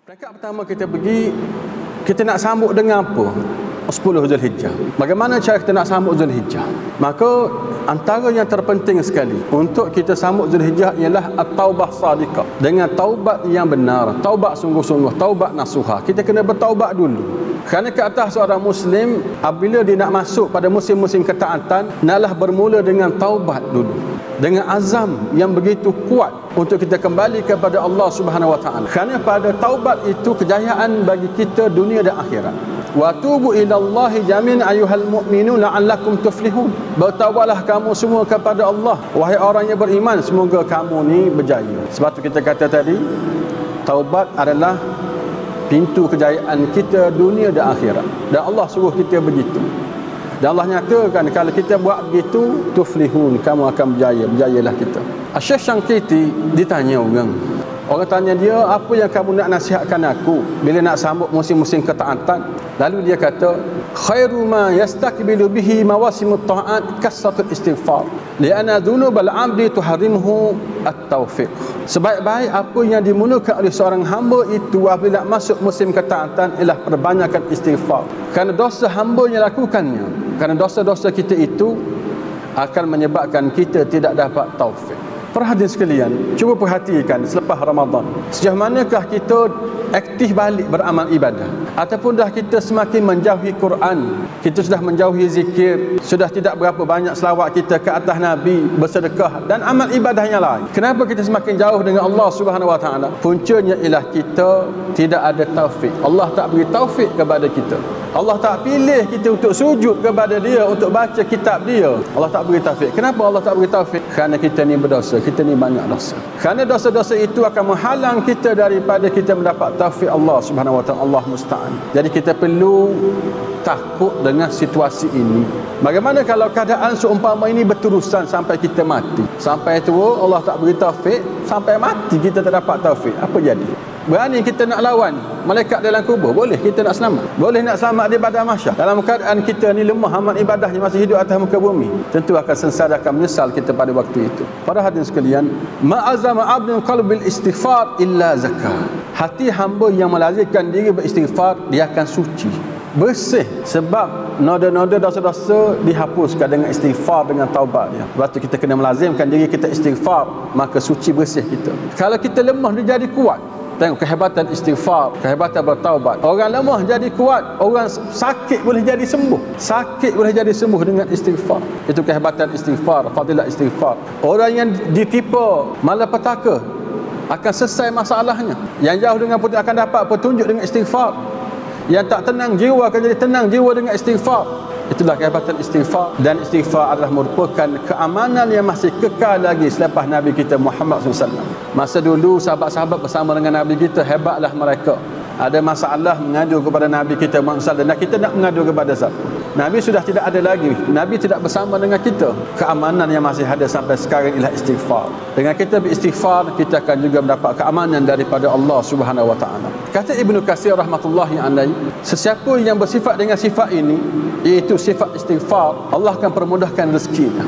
Peringkat pertama kita pergi, kita nak sambut dengan apa? 10 Zulhijjah. Bagaimana cara kita nak sambut Zulhijjah? Maka antara yang terpenting sekali untuk kita sambut Zulhijjah ialah at-taubah sadiqah. Dengan taubat yang benar, taubat sungguh-sungguh, taubat nasuha. Kita kena bertaubat dulu. Kerana ke atas seorang Muslim, apabila dia nak masuk pada musim-musim ketaatan, naklah bermula dengan taubat dulu, dengan azam yang begitu kuat untuk kita kembali kepada Allah Subhanahu Wa Taala. Kerana pada taubat itu kejayaan bagi kita dunia dan akhirat. Wa tubu ilallahi jami'an ayyuhal mu'minun la'allakum tuflihun. Bertaubatlah kamu semua kepada Allah, wahai orang yang beriman, semoga kamu ni berjaya. Sebab tu kita kata tadi, taubat adalah pintu kejayaan kita dunia dan akhirat. Dan Allah suruh kita begitu. Dan Allah nyatakan kalau kita buat begitu, tuflihun, kamu akan berjaya, berjayalah kita. Syekh Syangkiti ditanya orang tanya dia, apa yang kamu nak nasihatkan aku bila nak sambut musim-musim ketaatan? Lalu dia kata, khairu ma yastakbilu bihi mawasimut ta'at kasratul istighfar li'anna dhunubal 'abdi tuharrimuhu at-taufiq. Sebaik-baik apa yang dimulakan oleh seorang hamba itu apabila masuk musim ketaatan ialah perbanyakan istighfar. Kerana dosa hamba yang lakukannya, kerana dosa-dosa kita itu akan menyebabkan kita tidak dapat taufik. Perhatian sekalian, cuba perhatikan selepas Ramadan, sejauh manakah kita aktif balik beramal ibadah, ataupun dah kita semakin menjauhi Quran, kita sudah menjauhi zikir, sudah tidak berapa banyak selawat kita ke atas Nabi, bersedekah dan amal ibadah yang lain. Kenapa kita semakin jauh dengan Allah Subhanahu Wa Taala? Puncanya ialah kita tidak ada taufik. Allah tak beri taufik kepada kita. Allah tak pilih kita untuk sujud kepada dia, untuk baca kitab dia. Allah tak beri taufik. Kenapa Allah tak beri taufik? Kerana kita ni berdosa, kita ni banyak dosa. Kerana dosa-dosa itu akan menghalang kita daripada kita mendapat taufik Allah Subhanahu Wa Taala. Allah musta'an. Jadi kita perlu takut dengan situasi ini. Bagaimana kalau keadaan seumpama ini berterusan sampai kita mati? Sampai tua Allah tak beri taufik, sampai mati kita tak dapat taufik. Apa jadi? Berani kita nak lawan malaikat dalam kubur? Boleh kita nak selamat? Boleh nak selamat di padang mahsyar? Dalam keadaan kita ni lemah amal ibadahnya, masih hidup atas muka bumi, tentu akan sengsara, akan menyesal kita pada waktu itu. Para hadirin sekalian, ma'azama 'abdun qalbil istighfar illa zakah. Hati hamba yang melazimkan diri beristighfar, dia akan suci, bersih, sebab noda-noda dosa-dosa dihapuskan dengan istighfar, dengan taubat dia. Sebab tu kita kena melazimkan diri kita istighfar, maka suci bersih kita. Kalau kita lemah, dia jadi kuat. Tengok kehebatan istighfar, kehebatan bertaubat. Orang lemah jadi kuat, orang sakit boleh jadi sembuh. Sakit boleh jadi sembuh dengan istighfar. Itu kehebatan istighfar, fadilah istighfar. Orang yang ditipu malapetaka akan selesai masalahnya. Yang jauh dengan putih akan dapat petunjuk dengan istighfar. Yang tak tenang jiwa akan jadi tenang jiwa dengan istighfar. Itulah kehebatan istighfar. Dan istighfar adalah merupakan keamanan yang masih kekal lagi selepas Nabi kita Muhammad SAW. Masa dulu sahabat-sahabat bersama dengan Nabi kita, hebatlah mereka. Ada masalah mengadu kepada Nabi kita Muhammad SAW, dan kita nak mengadu kepada siapa? Nabi sudah tidak ada lagi, Nabi tidak bersama dengan kita. Keamanan yang masih ada sampai sekarang ialah istighfar. Dengan kita beristighfar, kita akan juga mendapat keamanan daripada Allah Subhanahu Wa Taala. Kata Ibnu Katsir rahmatullahi alaihi, sesiapa yang bersifat dengan sifat ini, iaitu sifat istighfar, Allah akan permudahkan rezekinya,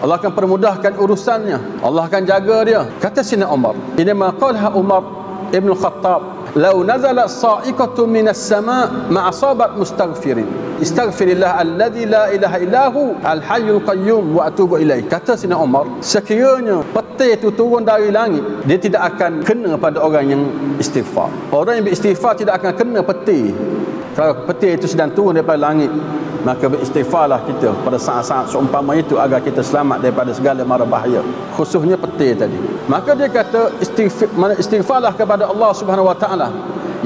Allah akan permudahkan urusannya, Allah akan jaga dia. Kata Sayyidina Umar, inma qala Umar Ibn Khattab, law nazalat sa'iqatu minas sama' ma'asabat mustaghfirin, istaghfirillah alladhi la ilaha illahu al-hayyul qayyum wa atubu ilaih. Kata Sayyidina Umar, sekiranya petir itu turun dari langit, dia tidak akan kena pada orang yang istighfar. Orang yang beristighfar tidak akan kena petir. Kalau petir itu sedang turun daripada langit, maka beristighfarlah kita pada saat-saat seumpama itu agar kita selamat daripada segala mara bahaya, khususnya petir tadi. Maka dia kata istighfarlah kepada Allah Subhanahu Wa Taala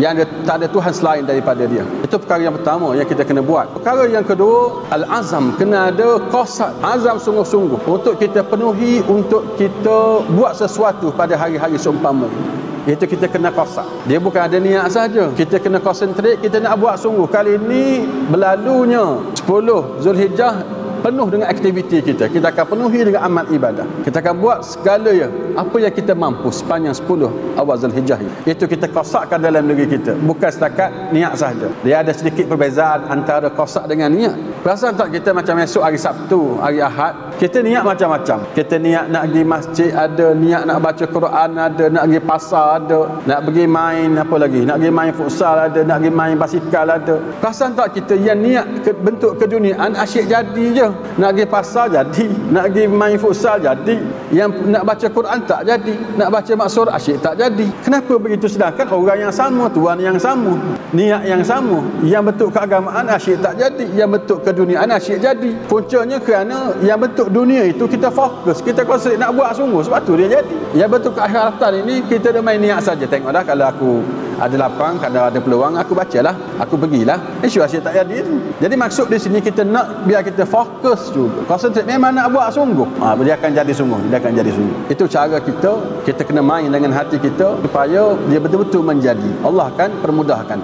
yang tak ada Tuhan selain daripada dia. Itu perkara yang pertama yang kita kena buat. Perkara yang kedua, al-azam, kena ada qasad, azam sungguh-sungguh untuk kita penuhi, untuk kita buat sesuatu pada hari-hari seumpama ini. Itu kita kena qasad. Dia bukan ada niat saja, kita kena concentrate, kita nak buat sungguh. Kali ini berlalunya 10 Zulhijjah, penuh dengan aktiviti kita. Kita akan penuhi dengan amal ibadah. Kita akan buat segala apa yang kita mampu sepanjang 10 awal Zulhijjah. Itu kita kosakkan dalam diri kita. Bukan setakat niat sahaja. Dia ada sedikit perbezaan antara kosak dengan niat. Perasan tak kita macam esok hari Sabtu, hari Ahad, kita niat macam-macam. Kita niat nak pergi masjid ada, niat nak baca Quran ada, nak pergi pasar ada, nak pergi main apa lagi, nak pergi main futsal ada, nak pergi main basikal ada. Perasan tak kita yang niat bentuk keduniaan asyik jadi je. Nak pergi pasar jadi, nak pergi main futsal jadi, yang nak baca Quran tak jadi, nak baca maksur asyik tak jadi. Kenapa begitu? Sedangkan orang yang sama, tuan yang sama, niat yang sama, yang bentuk keagamaan asyik tak jadi, yang bentuk keduniaan asyik jadi. Puncanya kerana yang bentuk dunia itu kita fokus, kita konsen nak buat sungguh, sebab tu dia jadi. Yang bentuk keakhiratan ini kita dah main niat saja. Tengok dah, kalau aku ada lapang, kalau ada peluang aku bacalah, aku pergilah. Asyik tak jadi tu. Jadi maksud di sini kita nak biar kita fokus juga, konsentrate memang nak buat sungguh. Dia akan jadi sungguh, dia akan jadi sungguh. Itu cara kita kena main dengan hati kita supaya dia betul-betul menjadi. Allah akan permudahkan.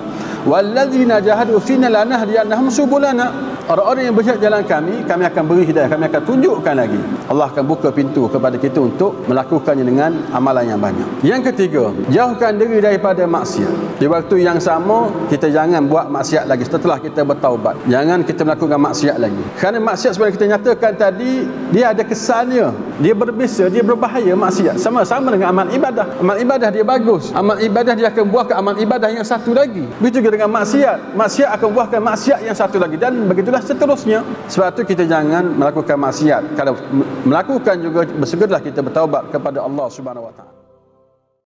Walladzina jahadu fina lanahdiyannahum subulana. Orang-orang yang berjihad jalan kami akan beri hidayah, kami akan tunjukkan lagi. Allah akan buka pintu kepada kita untuk melakukannya dengan amalan yang banyak. Yang ketiga, jauhkan diri daripada maksiat. Di waktu yang sama, kita jangan buat maksiat lagi setelah kita bertaubat. Jangan kita melakukan maksiat lagi. Kerana maksiat seperti kita nyatakan tadi, dia ada kesannya. Dia berbisa, dia berbahaya maksiat. Sama-sama dengan amal ibadah. Amal ibadah dia bagus. Amal ibadah dia akan buahkan amal ibadah yang satu lagi. Begitu juga dengan maksiat. Maksiat akan buahkan maksiat yang satu lagi. Dan begitulah seterusnya. Sebab itu kita jangan melakukan maksiat. Kalau melakukan juga, bersegeralah kita bertaubat kepada Allah Subhanahu Wa Taala.